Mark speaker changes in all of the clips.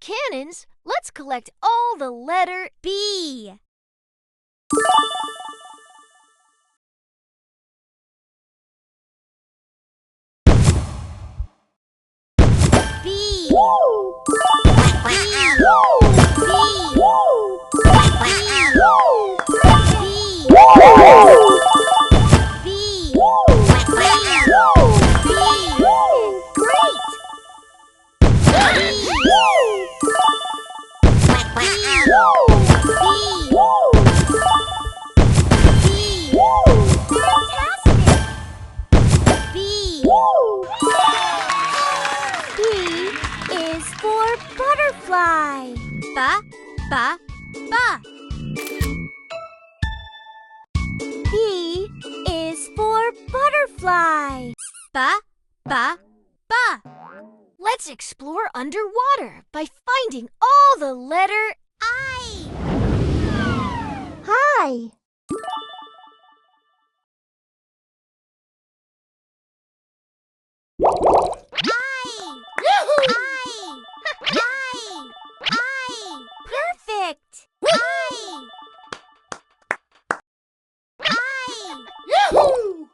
Speaker 1: cannons, let's collect all the letter B. B. Butterfly. Ba, ba, ba. B is for butterfly. Ba, ba, ba. Let's explore underwater by finding all the letter I.
Speaker 2: Hi.
Speaker 1: Perfect!
Speaker 2: Yahoo!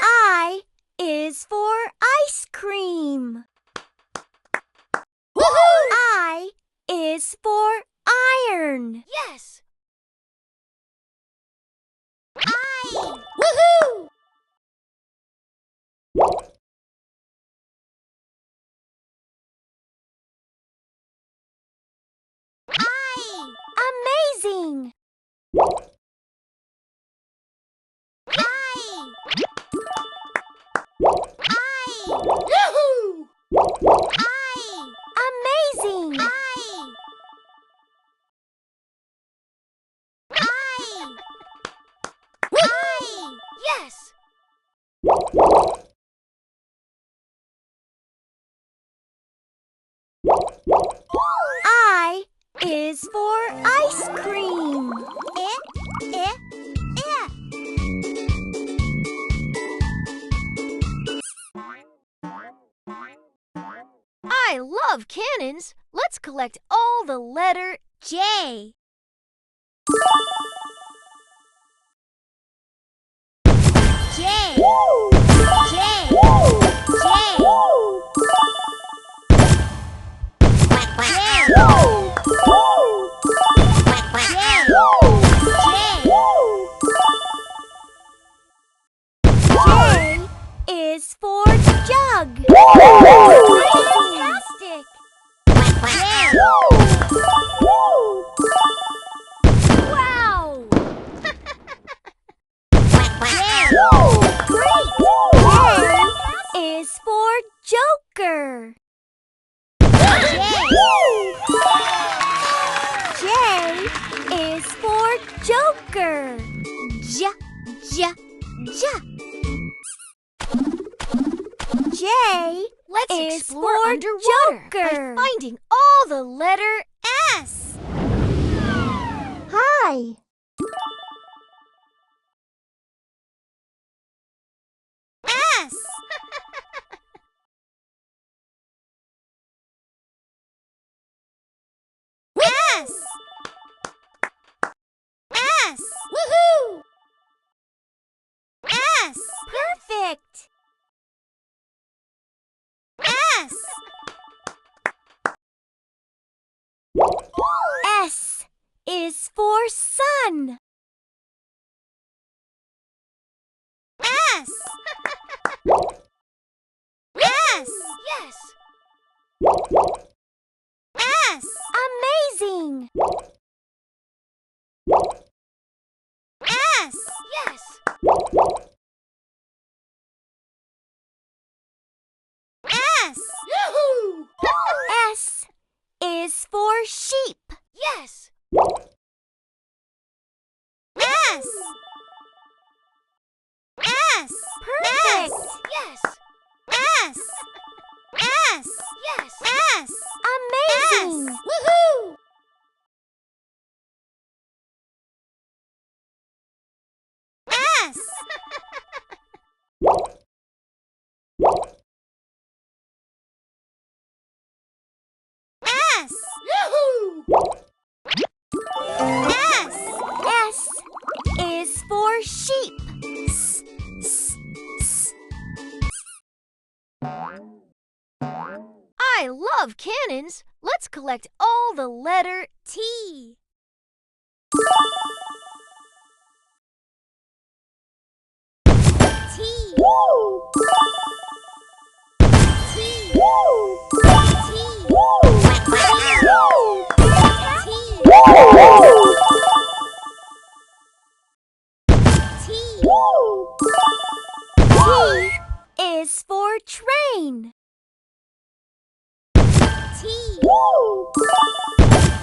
Speaker 1: I is for ice cream.
Speaker 2: Woohoo!
Speaker 1: I is for iron. Yes.
Speaker 2: Woohoo!
Speaker 1: Amazing.
Speaker 2: Yahoo!
Speaker 1: Amazing. Yes. I is for ice cream. I love cannons. Let's collect all the letter J. J. Is for jug. Fantastic. Wow. Great. J is for joker. J is for joker. J. J Let's is explore for underwater joker. By finding all the letter S.
Speaker 2: Hi.
Speaker 1: S. S. S.
Speaker 2: Woohoo!
Speaker 1: S. Perfect. S. S is for sun. S. S. Yes. S. Amazing. S. Yes. S.
Speaker 2: Yahoo!
Speaker 1: S is for sheep. Yes. S. S. Perfect. S. Yes. S. S. Yes. S. Amazing. Amazing!
Speaker 2: Woohoo!
Speaker 1: S. S.
Speaker 2: Yahoo!
Speaker 1: S. S is for sheep. S, s, s. I love cannons. Let's collect all the letter T. T.
Speaker 2: Woo!
Speaker 1: T.
Speaker 2: Woo!
Speaker 1: T.
Speaker 2: Woo!
Speaker 1: T.
Speaker 2: Woo!
Speaker 1: T.
Speaker 2: Woo!
Speaker 1: T is for train. T.
Speaker 2: Woo!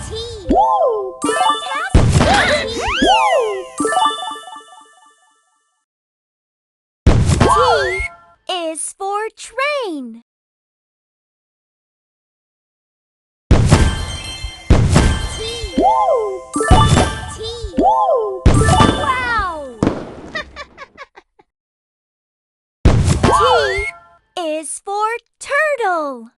Speaker 1: T.
Speaker 2: Woo!
Speaker 1: Fantastic! T is for train. T.
Speaker 2: Woo!
Speaker 1: T.
Speaker 2: Woo!
Speaker 1: Wow! T is for turtle.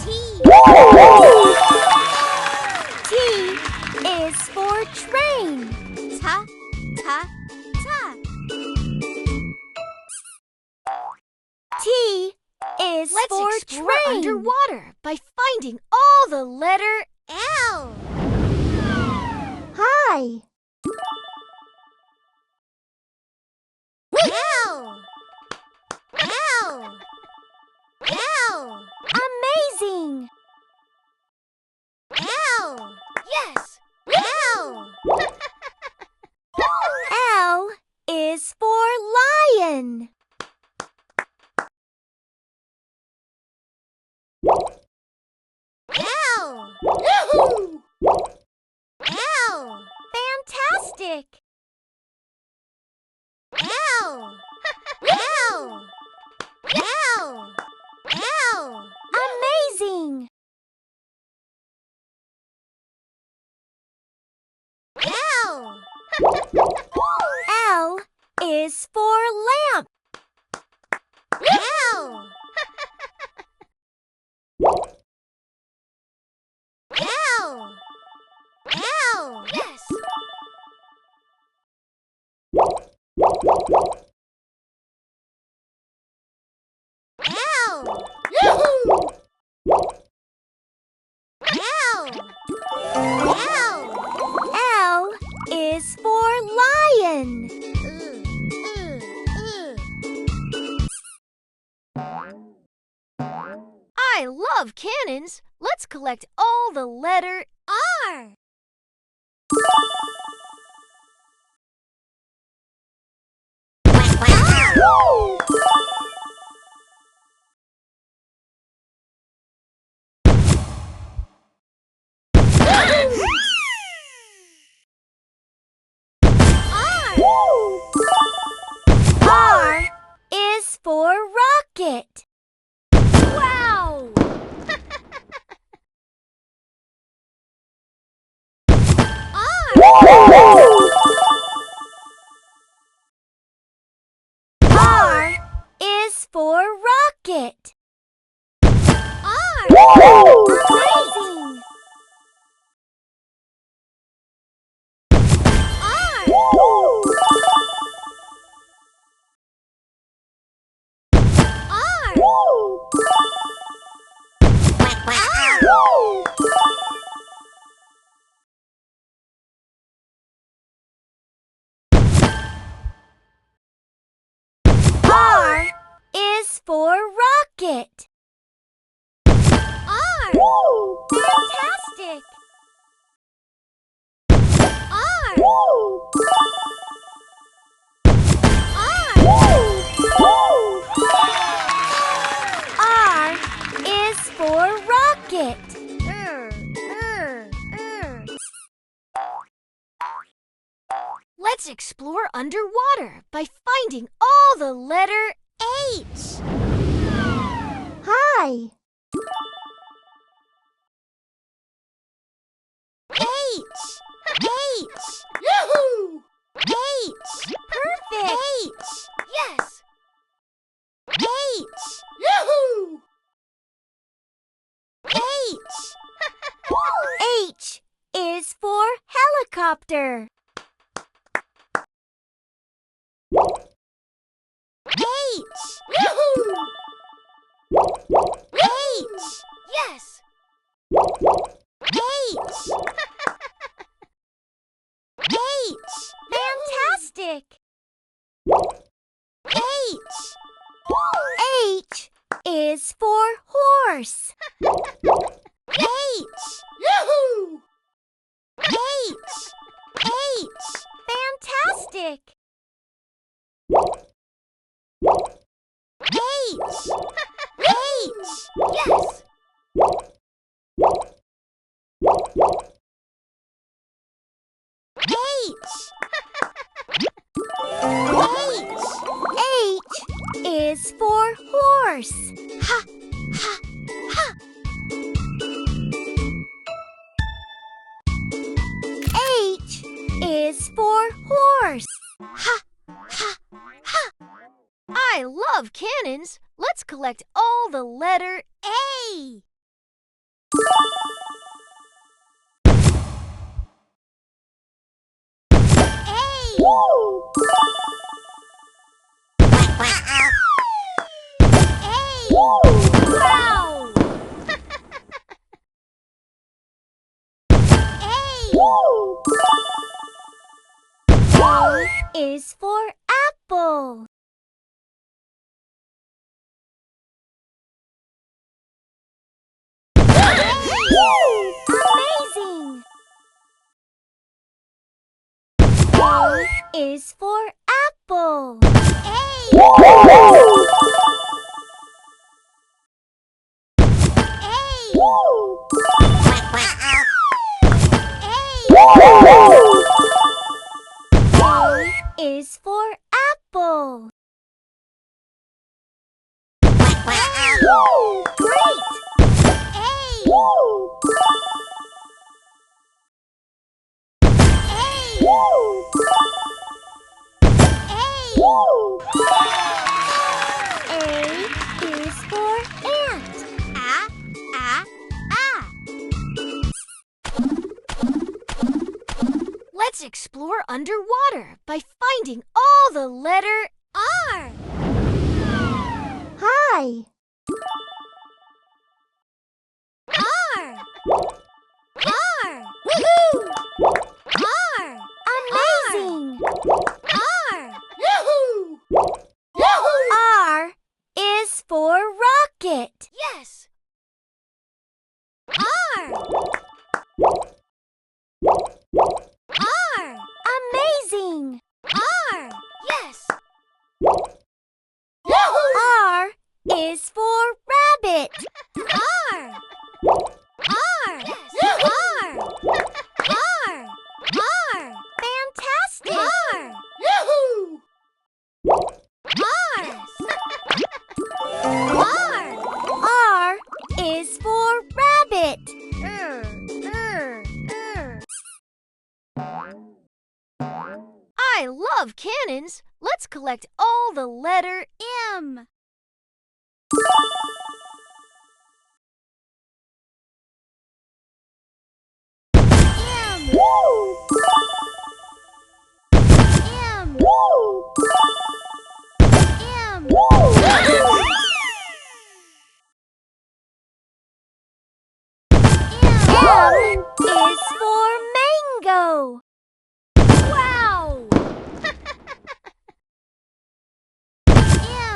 Speaker 1: T. T is for train. Ta, ta, ta. T is for explore train.
Speaker 2: underwater
Speaker 1: by finding all the letter L.
Speaker 2: Hi!
Speaker 1: L. L. L. Amazing. L. Yes. L. L is for lion. L.
Speaker 2: Yahoo!
Speaker 1: L. Fantastic. L. L. L. L. Amazing. L. L is for lamp. L. L. L. Yes. L.
Speaker 2: Yahoo!
Speaker 1: L. L. L is for lion. I love cannons. Let's collect all the letter R.
Speaker 2: Woo!
Speaker 1: R.
Speaker 2: Woo!
Speaker 1: R is for rocket. Wow! R.
Speaker 2: Woo!
Speaker 1: R is for rocket. R.
Speaker 2: Woo!
Speaker 1: Amazing! R.
Speaker 2: Woo!
Speaker 1: R.
Speaker 2: Woo!
Speaker 1: R.
Speaker 2: Woo!
Speaker 1: R is for rocket. R.
Speaker 2: Woo!
Speaker 1: Fantastic! R.
Speaker 2: Woo!
Speaker 1: R.
Speaker 2: Woo!
Speaker 1: R is for rocket. Let's explore underwater by finding all the letter H.
Speaker 2: Hi.
Speaker 1: H. Yahoo! H. Perfect. H. Yes. H. Yahoo! H. H is for helicopter. H. Yahoo! H. Yes. H. H. Fantastic. H. H is for horse. H. Yahoo! H. H. Fantastic. H. H. Yes. H. H is for horse. Ha, ha, ha. H is for horse. Ha, ha, ha. I love cannons. Let's collect all the letter A. Wow! A is for apple. Amazing! A is for apple. A is for apple. Great! A is for ant. Let's explore underwater by finding all the letter R.
Speaker 2: Hi.
Speaker 1: R. R. Woohoo! R. Amazing! R. Yahoo! Yahoo! R is for rocket. Yes. R. R. Amazing! R. Yes. Yahoo! R is for rabbit. R. R. Yes. R. R. R. Fantastic. R. Yahoo! R. R. R is for rabbit. I love cannons. Let's collect all the letter M. M. M. M. M is for mango. Wow!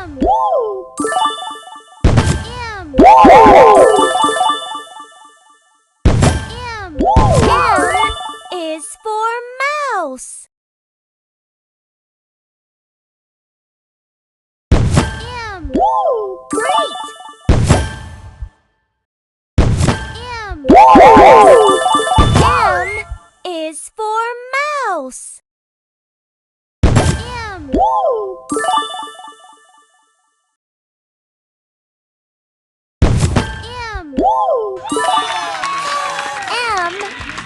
Speaker 1: M. M. M. M is for mouse. M. Great! M. M is for mouse. M. M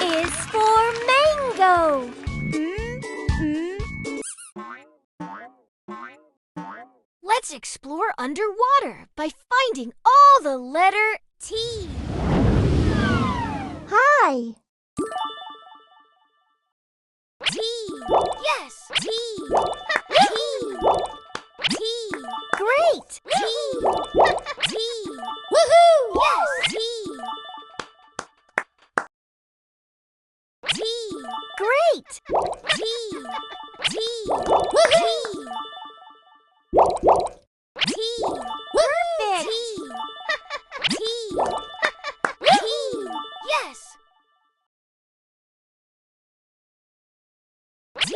Speaker 1: is for mango. Let's explore underwater by finding all the letter T.
Speaker 2: Hi.
Speaker 1: T. Yes, T. T. T. Great. T. T. Woohoo! Yes, T. T. Great. T. T. Woohoo! T. Perfect. T. T. T. Yes. T.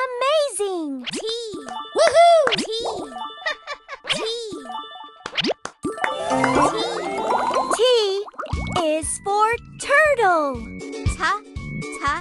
Speaker 1: Amazing. T. Woohoo! T. T. T. T is for turtle. Ta, ta,